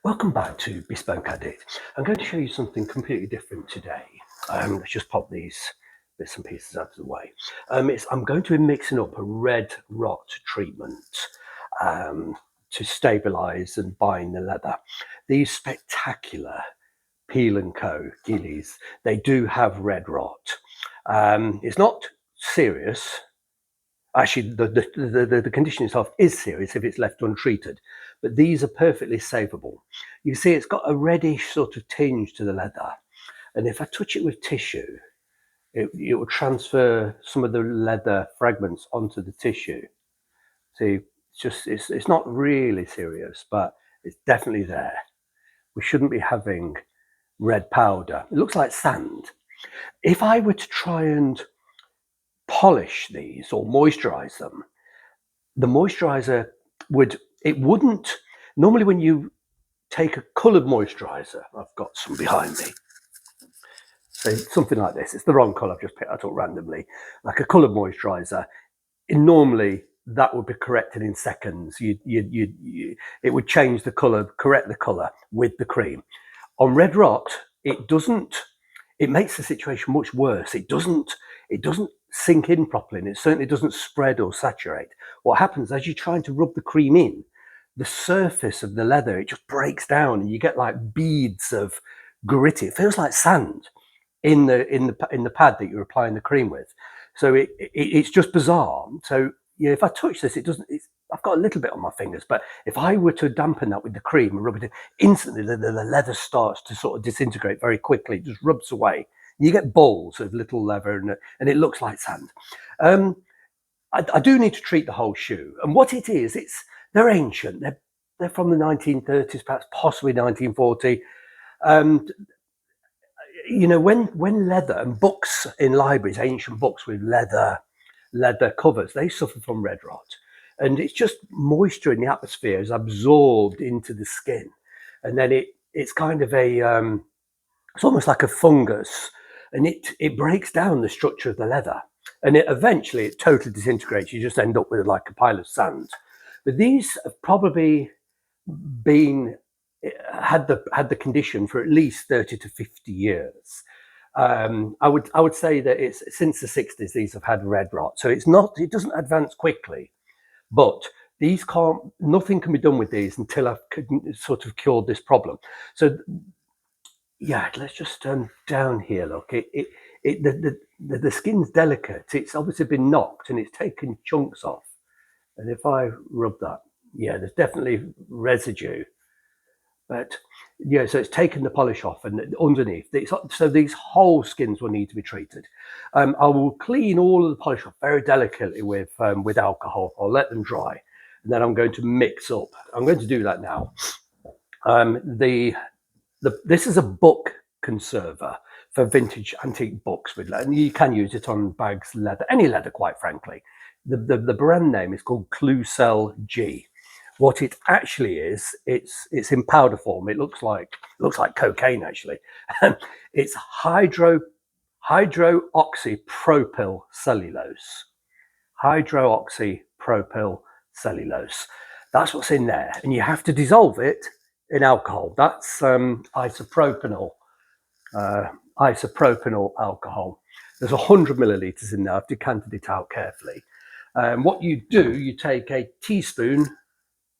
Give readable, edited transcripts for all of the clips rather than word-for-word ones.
Welcome back to Bespoke Edit. I'm going to show you something completely different today. Let's just pop these bits and pieces out of the way. I'm going to be mixing up a red rot treatment to stabilise and bind the leather. These spectacular Peel & Co. gillies, they do have red rot. It's not serious. Actually, the condition itself is serious if it's left untreated, but these are perfectly savable. You see, it's got a reddish sort of tinge to the leather, and if I touch it with tissue, it will transfer some of the leather fragments onto the tissue. See, it's not really serious, but it's definitely there. We shouldn't be having red powder. It looks like sand. If I were to try and polish these or moisturize them, the moisturizer wouldn't normally when you take a coloured moisturizer, I've got some behind me, so something like this, it's the wrong colour, I've just picked that up randomly, like a coloured moisturizer, normally that would be corrected in seconds. It would change the colour, correct the colour with the cream. On red rot, it doesn't. It makes the situation much worse. It doesn't sink in properly, and it certainly doesn't spread or saturate. What happens as you're trying to rub the cream in, the surface of the leather, it just breaks down, and you get like beads of gritty. It feels like sand in the pad that you're applying the cream with. So it's just bizarre. So if I touch this, it doesn't. I've got a little bit on my fingers, but if I were to dampen that with the cream and rub it in, instantly the leather starts to sort of disintegrate very quickly. It just rubs away. You get balls of little leather, and it looks like sand. I do need to treat the whole shoe, and what it is, they're ancient. They're from the 1930s, perhaps possibly 1940. When leather and books in libraries, ancient books with leather covers, they suffer from red rot, and it's just moisture in the atmosphere is absorbed into the skin, and then it's kind of it's almost like a fungus, and it breaks down the structure of the leather, and it totally disintegrates. You just end up with like a pile of sand. But these have probably been had the condition for at least 30 to 50 years. I would say that it's since the 60s these have had red rot, so it doesn't advance quickly, but nothing can be done with these until I've sort of cured this problem. So yeah, let's just down here. Look, the skin's delicate. It's obviously been knocked and it's taken chunks off. And if I rub that, yeah, there's definitely residue. But yeah, so it's taken the polish off, and underneath, so these whole skins will need to be treated. I will clean all of the polish off very delicately with alcohol. I'll let them dry, and then I'm going to mix up. I'm going to do that now. This is a book conserver for vintage antique books with leather, and you can use it on bags, leather, any leather, quite frankly. The brand name is called Klucel G. What it actually is, it's in powder form. It looks like cocaine, actually. It's hydroxypropyl cellulose. Hydroxypropyl cellulose. That's what's in there, and you have to dissolve it in alcohol. That's isopropanol alcohol. There's 100 milliliters in there. I've decanted it out carefully. What you do, you take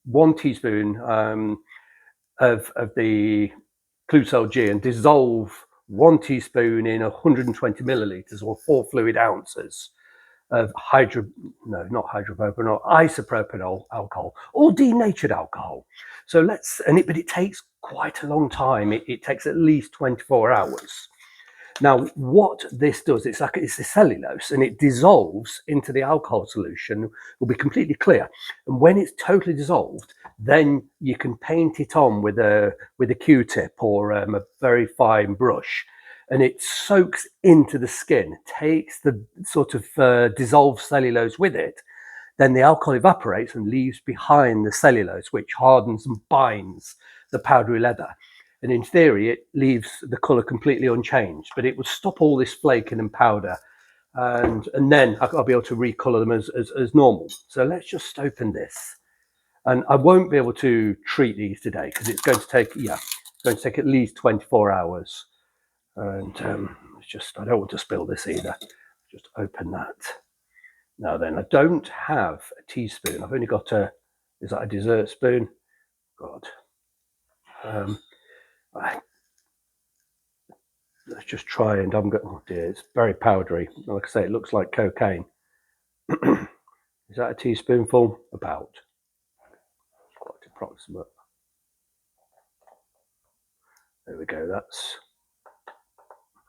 one teaspoon of the Klucel G and dissolve 1 teaspoon in 120 milliliters or 4 fluid ounces of isopropanol alcohol or denatured alcohol. So but it takes quite a long time. It takes at least 24 hours. Now, what this does, it's a cellulose, and it dissolves into the alcohol solution. Will be completely clear, and when it's totally dissolved, then you can paint it on with a Q-tip or a very fine brush, and it soaks into the skin, takes the sort of dissolved cellulose with it. Then the alcohol evaporates and leaves behind the cellulose, which hardens and binds the powdery leather. And in theory, it leaves the colour completely unchanged, but it would stop all this flaking and powder, and then I'll be able to recolour them as normal. So let's just open this. And I won't be able to treat these today because it's going to take, it's going to take at least 24 hours. And it's just, I don't want to spill this either. Just open that. Now then, I don't have a teaspoon. I've only got is that a dessert spoon? God. Let's just try, and I'm going, oh dear, it's very powdery. Like I say, it looks like cocaine. Is that a teaspoonful? About. It's quite approximate. There we go, that's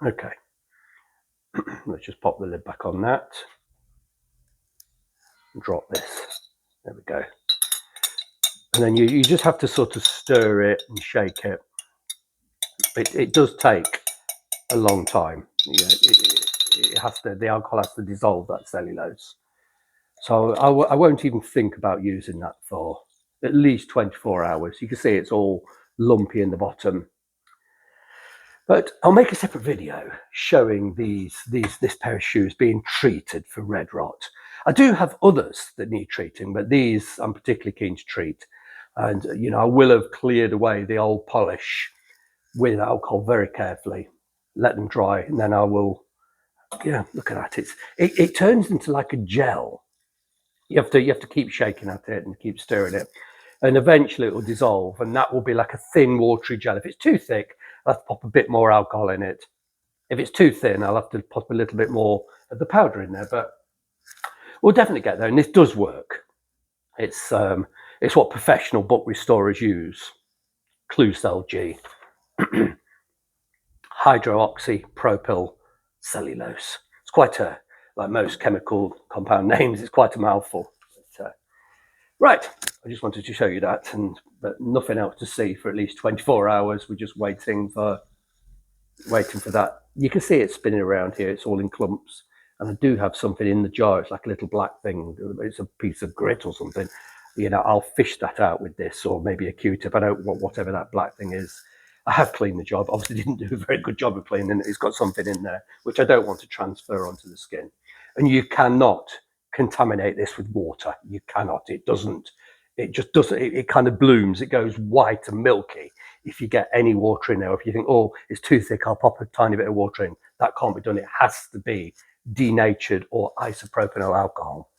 okay. Let's just pop the lid back on that. Drop this. There we go. And then you just have to sort of stir it and shake it. It does take a long time. It has to, the alcohol has to dissolve that cellulose. So I won't even think about using that for at least 24 hours. You can see it's all lumpy in the bottom. But I'll make a separate video showing this pair of shoes being treated for red rot. I do have others that need treating, but these I'm particularly keen to treat. And, you know, I will have cleared away the old polish with alcohol very carefully, let them dry, and then I will, look at that. It turns into like a gel. You have to keep shaking at it and keep stirring it. And eventually it will dissolve, and that will be like a thin, watery gel. If it's too thick, I'll have to pop a bit more alcohol in it. If it's too thin, I'll have to pop a little bit more of the powder in there, but we'll definitely get there. And this does work. It's what professional book restorers use. Clucel G. Hydroxypropyl cellulose. It's quite a, like most chemical compound names, it's quite a mouthful. But, right, I just wanted to show you that, but nothing else to see for at least 24 hours. We're just waiting for that. You can see it spinning around here. It's all in clumps, and I do have something in the jar. It's like a little black thing. It's a piece of grit or something. You know, I'll fish that out with this, or maybe a Q-tip. I don't want whatever that black thing is. I have cleaned the jar. Obviously didn't do a very good job of cleaning it. It's got something in there which I don't want to transfer onto the skin. And you cannot contaminate this with water. You cannot. It doesn't. It just doesn't. It kind of blooms. It goes white and milky if you get any water in there. If you think, oh, it's too thick, I'll pop a tiny bit of water in. That can't be done. It has to be denatured or isopropanol alcohol.